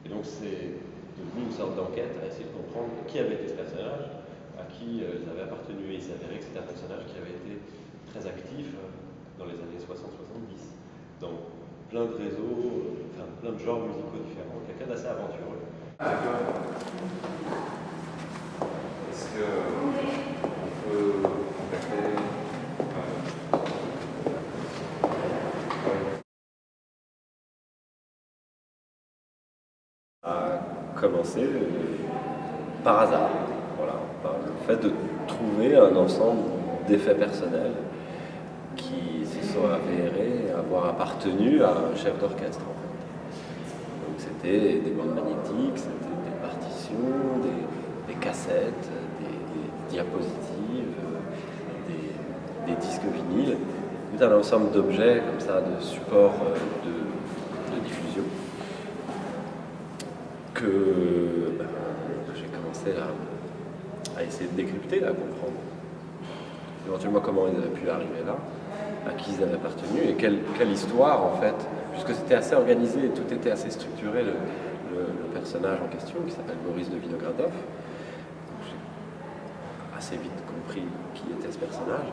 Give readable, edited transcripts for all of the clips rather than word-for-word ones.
Et donc c'est devenu une sorte d'enquête à essayer de comprendre qui avait été ce personnage, à qui ils avaient appartenu. Et il s'avérait que c'était un personnage qui avait été très actif dans les années 60-70, dans plein de réseaux, enfin plein de genres musicaux différents, quelqu'un d'assez aventureux. Est-ce qu'on peut contacter A commencé par hasard, voilà, par le fait de trouver un ensemble d'effets personnels qui se sont avérés avoir appartenu à un chef d'orchestre en fait. Donc c'était des bandes magnétiques, c'était des partitions, des cassettes, des diapositives, des disques vinyles, tout un ensemble d'objets comme ça, de supports de diffusion que j'ai commencé à essayer de décrypter, à comprendre éventuellement comment ils avaient pu arriver là, à qui ils avaient appartenu et quelle histoire en fait, puisque c'était assez organisé et tout était assez structuré, le personnage en question qui s'appelle Boris de Vinogradov. J'ai assez vite compris qui était ce personnage,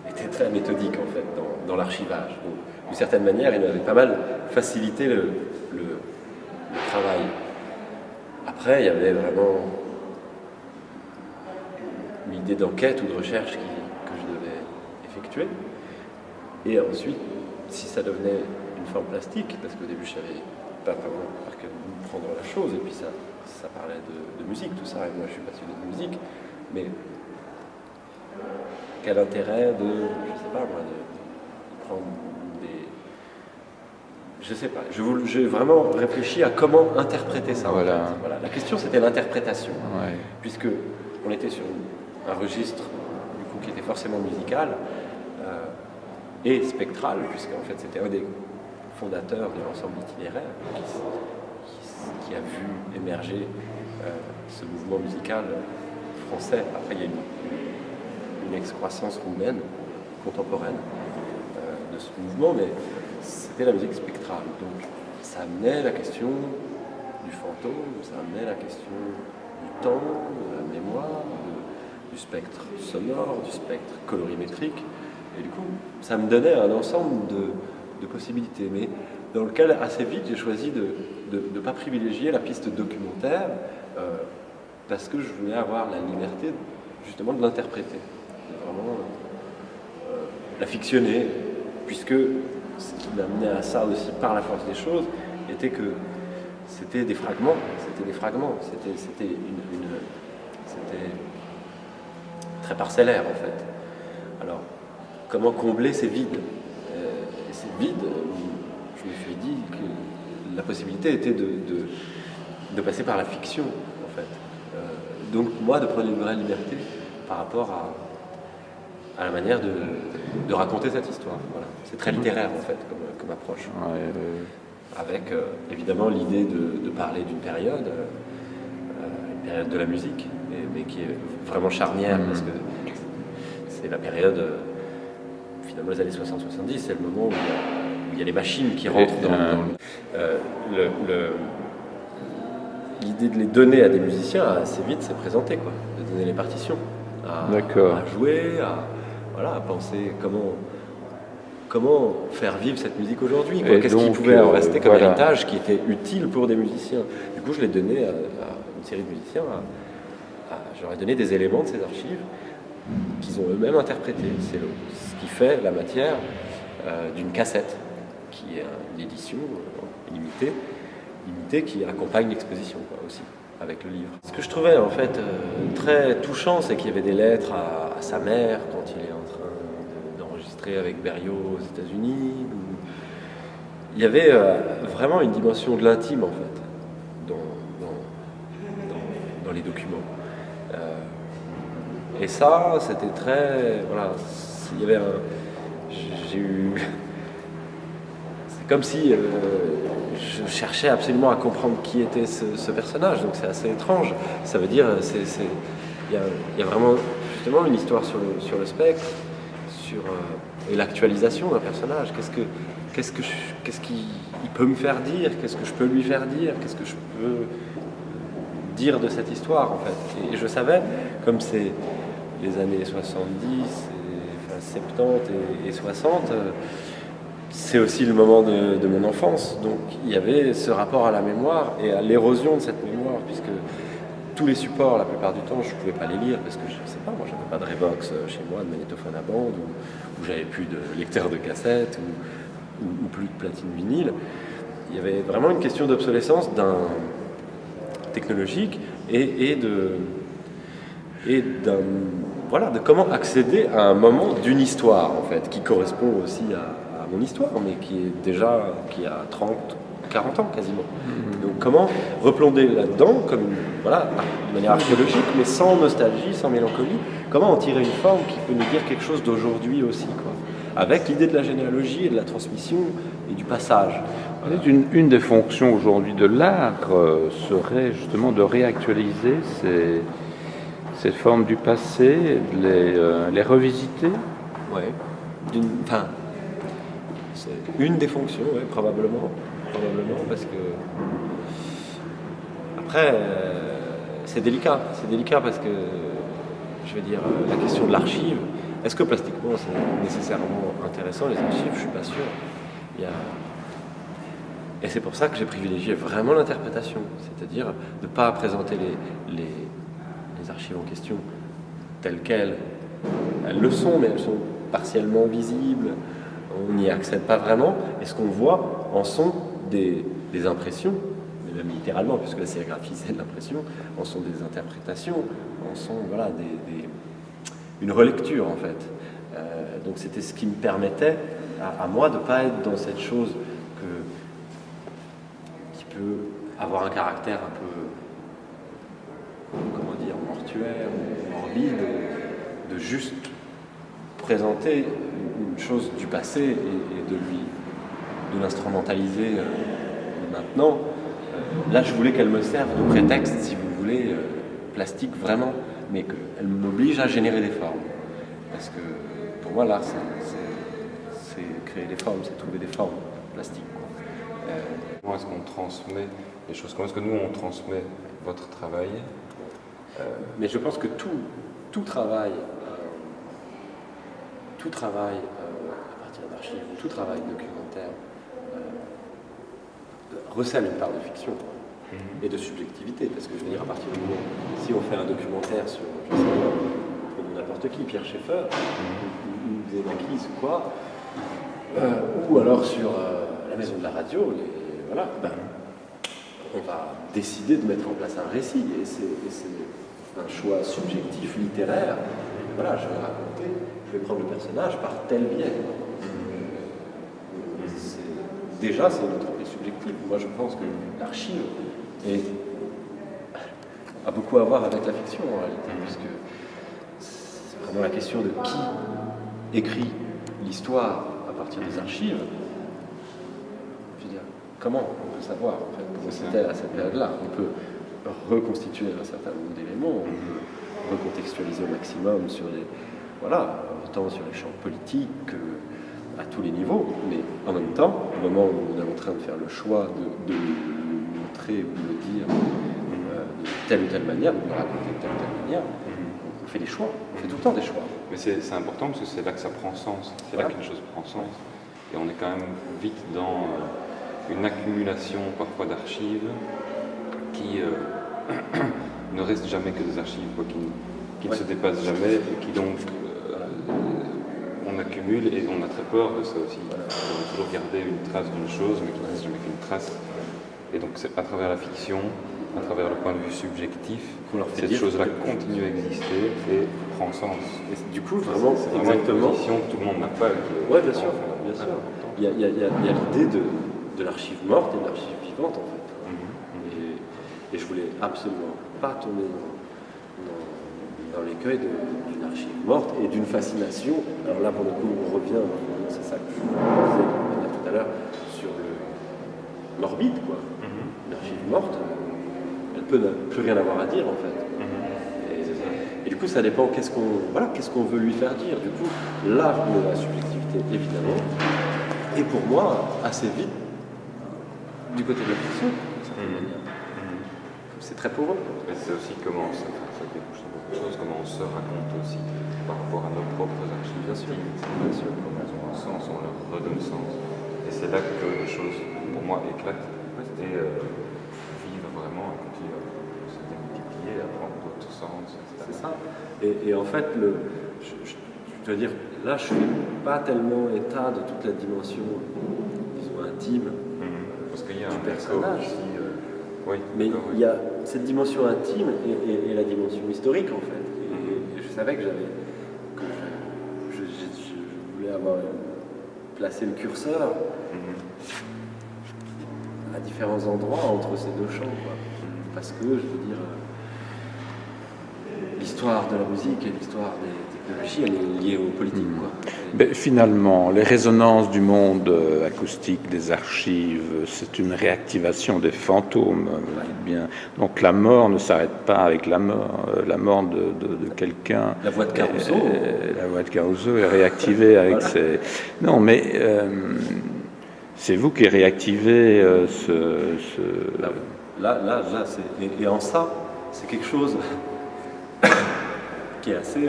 était très méthodique en fait dans l'archivage. Donc d'une certaine manière il avait pas mal facilité le travail. Après il y avait vraiment une idée d'enquête ou de recherche que je devais effectuer. Et ensuite, si ça devenait une forme plastique, parce qu'au début je savais pas vraiment par quel bout prendre la chose, et puis ça parlait de musique, tout ça, et moi je suis passionné de musique, mais quel intérêt de, je sais pas moi, de prendre des... Je sais pas, j'ai vraiment réfléchi à comment interpréter ça. Voilà. En fait. Voilà. La question c'était l'interprétation, Ouais. puisque on était sur un registre du coup, qui était forcément musical et spectral, puisqu'en fait c'était un des fondateurs de l'ensemble itinéraire qui a vu émerger ce mouvement musical français. Après il y a une excroissance roumaine contemporaine de ce mouvement, mais c'était la musique spectrale. Donc ça amenait la question du fantôme, ça amenait la question du temps, de la mémoire, du spectre sonore, du spectre colorimétrique. Et du coup, ça me donnait un ensemble de possibilités, mais dans lequel assez vite j'ai choisi de ne pas privilégier la piste documentaire parce que je voulais avoir la liberté justement de l'interpréter, de vraiment la fictionner, puisque ce qui m'amenait à ça aussi par la force des choses était que c'était des fragments, c'était très parcellaire en fait. Alors, comment combler ces vides et ces vides, je me suis dit que la possibilité était de passer par la fiction en fait. Donc moi de prendre une vraie liberté par rapport à la manière de raconter cette histoire. Voilà. C'est très littéraire en fait comme approche. Ouais, Avec évidemment l'idée de parler d'une période, une période de la musique, mais qui est vraiment charnière parce que c'est la période, finalement les années 60-70, c'est le moment où il y a les machines qui rentrent l'idée de les donner à des musiciens assez vite s'est présentée, quoi, de donner les partitions, à jouer, à penser comment faire vivre cette musique aujourd'hui, qu'est-ce qui pouvait en rester comme héritage qui était utile pour des musiciens. Du coup je l'ai donné à une série de musiciens, je leur ai donné des éléments de ces archives qu'ils ont eux-mêmes interprétés. C'est ce qui fait la matière d'une cassette, qui est une édition limitée qui accompagne l'exposition aussi, avec le livre. Ce que je trouvais en fait très touchant, c'est qu'il y avait des lettres à sa mère quand il est en train d'enregistrer avec Berriot aux États-Unis. Il y avait vraiment une dimension de l'intime en fait dans les documents. Et ça, c'était très... Voilà, il y avait j'ai eu... C'est comme si je cherchais absolument à comprendre qui était ce personnage, donc c'est assez étrange. Ça veut dire, il y a vraiment justement une histoire sur le spectre, et l'actualisation d'un personnage. qu'est-ce qu'il peut me faire dire, qu'est-ce que je peux lui faire dire, qu'est-ce que je peux dire de cette histoire en fait. Et je savais, comme c'est les années 70, et, 70 et 60, c'est aussi le moment de mon enfance. Donc il y avait ce rapport à la mémoire et à l'érosion de cette mémoire, puisque tous les supports, la plupart du temps, je ne pouvais pas les lire parce que je ne sais pas, moi j'avais pas de Revox chez moi, de magnétophone à bande, ou j'avais plus de lecteur de cassette, ou plus de platine vinyle. Il y avait vraiment une question d'obsolescence technologique et de comment accéder à un moment d'une histoire en fait, qui correspond aussi à mon histoire, mais qui a 30, 40 ans quasiment. Donc comment replonger là-dedans, de manière archéologique, mais sans nostalgie, sans mélancolie, comment en tirer une forme qui peut nous dire quelque chose d'aujourd'hui aussi, quoi, avec l'idée de la généalogie et de la transmission et du passage. Voilà. Une des fonctions aujourd'hui de l'art serait justement de réactualiser ces formes du passé, de les revisiter. Ouais. C'est une des fonctions, ouais, probablement, parce que après c'est délicat parce que je veux dire la question de l'archive, est-ce que plastiquement c'est nécessairement intéressant les archives? Je suis pas sûr. Et c'est pour ça que j'ai privilégié vraiment l'interprétation, c'est-à-dire de ne pas présenter les archives en question telles quelles elles le sont, mais elles sont partiellement visibles, on n'y accède pas vraiment, et ce qu'on voit en sont des impressions, mais même littéralement, puisque la sérigraphie c'est de l'impression, en sont des interprétations, en sont une relecture en fait. Donc c'était ce qui me permettait à moi de ne pas être dans cette chose qui peut avoir un caractère un peu, comment dire, mortuaire, morbide, de juste présenter une chose du passé et de l'instrumentaliser maintenant. Là, je voulais qu'elle me serve de prétexte, si vous voulez, plastique vraiment, mais qu'elle m'oblige à générer des formes. Parce que pour moi, l'art, c'est créer des formes, c'est trouver des formes plastiques. Comment est-ce qu'on transmet les choses? Comment est-ce que nous, on transmet votre travail? Mais je pense que tout travail à partir d'archives, tout travail documentaire recèle une part de fiction et de subjectivité, parce que je veux dire, à partir du moment, si on fait un documentaire sur, je sais pas, n'importe qui, Pierre Schaeffer, ou Xenakis ou quoi, ou alors sur la maison de la radio, on va décider de mettre en place un récit, et c'est un choix subjectif, littéraire. Voilà, je vais raconter, je vais prendre le personnage par tel biais. Déjà, c'est une entreprise subjective. Moi, je pense que l'archive a beaucoup à voir avec la fiction, en réalité, puisque c'est vraiment la question de qui écrit l'histoire à partir des archives. Je veux dire, comment on peut savoir, en fait, comment c'était à cette période-là? On peut reconstituer un certain nombre d'éléments, on peut recontextualiser au maximum sur autant sur les champs politiques à tous les niveaux, mais en même temps, au moment où on est en train de faire le choix de le montrer ou de le dire de telle ou telle manière, de le raconter de telle ou telle manière, on fait des choix, on fait tout le temps des choix. Mais c'est important parce que c'est là que ça prend sens, c'est là qu'une chose prend sens, et on est quand même vite dans une accumulation parfois d'archives qui ne restent jamais que des archives, qui ne se dépassent jamais, et qui donc on accumule, et on a très peur de ça aussi. On va toujours garder une trace d'une chose, mais qui ne reste jamais qu'une trace. Et donc c'est à travers la fiction, à travers le point de vue subjectif, cette chose-là continue à exister et prend sens. Et du coup, vraiment, c'est vraiment une position que tout le monde n'a pas. Oui, bien sûr. Il y a l'idée de l'archive morte et de l'archive vivante, en fait. Et je voulais absolument pas tomber dans l'écueil d'une archive morte et d'une fascination. Alors là, pour le coup, on revient, c'est ça que je disais tout à l'heure, sur le morbide, quoi. Une archive morte, elle peut plus rien avoir à dire, en fait. Et du coup, ça dépend qu'est-ce qu'on veut lui faire dire. Du coup, l'art de la subjectivité, évidemment, et pour moi assez vite du côté de la fiction, d'une certaine manière. C'est très pour eux. Mais c'est aussi comment ça débouche sur beaucoup de choses, comment on se raconte aussi par rapport à nos propres archives. Bien sûr. Bien sûr, comment elles ont un sens, on leur redonne sens. Et c'est là que les choses, pour moi, éclatent et vivent vraiment, et continuent à se démultiplier, à prendre d'autres sens, etc. C'est ça. Et en fait, je dois dire, là, je ne fais pas tellement état de toute la dimension, disons, intime Parce qu'il y a du un personnage. écho aussi, oui, Mais d'accord, oui. il y a cette dimension intime et la dimension historique, en fait. Et je savais que je voulais avoir placé le curseur à différents endroits entre ces deux champs, quoi. Parce que, je veux dire, l'histoire de la musique et l'histoire des technologies, elle est liée aux politiques, quoi. Mais finalement, les résonances du monde acoustique, des archives, c'est une réactivation des fantômes, vous dites bien. Donc la mort ne s'arrête pas avec la mort de quelqu'un. La voix de Caruso. La voix de Caruso est réactivée avec Voilà. ses... Non, mais c'est vous qui réactivez Là, et en ça, c'est quelque chose qui est assez,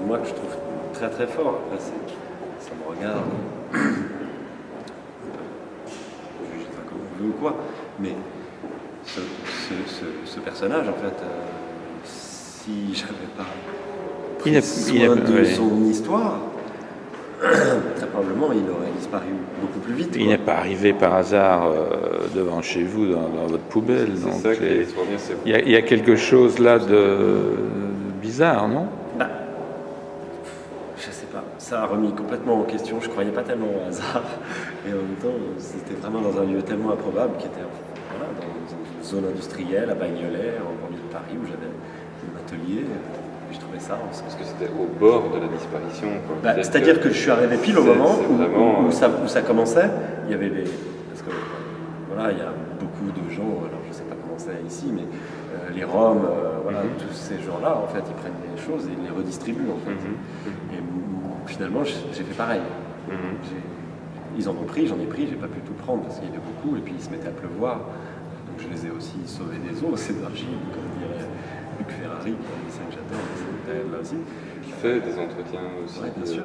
moi que je trouve très très fort. Là, ça me regarde, je sais pas comme vous voulez ou quoi, mais ce personnage, en fait, si j'avais pas pris soin de son histoire, très probablement il aurait disparu beaucoup plus vite. Il n'est pas arrivé par hasard devant chez vous, dans votre poubelle. C'est Donc, ça qui est trop bien, c'est il y a quelque chose là de bizarre, non? Je sais pas, ça a remis complètement en question. Je croyais pas tellement au hasard, et en même temps, c'était vraiment dans un lieu tellement improbable qui était dans une zone industrielle à Bagnolet, en banlieue de Paris, où j'avais mon atelier. Et je trouvais ça. parce que c'était au bord de la disparition, quoi. C'est-à-dire que je suis arrivé pile au moment vraiment, où ça commençait. Il y avait parce que voilà, il y a beaucoup de gens. Alors je sais pas comment c'est ici, mais les Roms, tous ces gens-là, en fait, ils prennent les choses et ils les redistribuent, en fait. Et finalement, j'ai fait pareil. Ils en ont pris, j'en ai pris, j'ai pas pu tout prendre parce qu'il y avait beaucoup, et puis il se mettait à pleuvoir. Donc je les ai aussi sauvés des eaux, ces archives, comme dirait Luc Ferrari, qui est un musicien que j'adore, c'est là aussi. Qui fait des entretiens aussi. Ouais, bien sûr.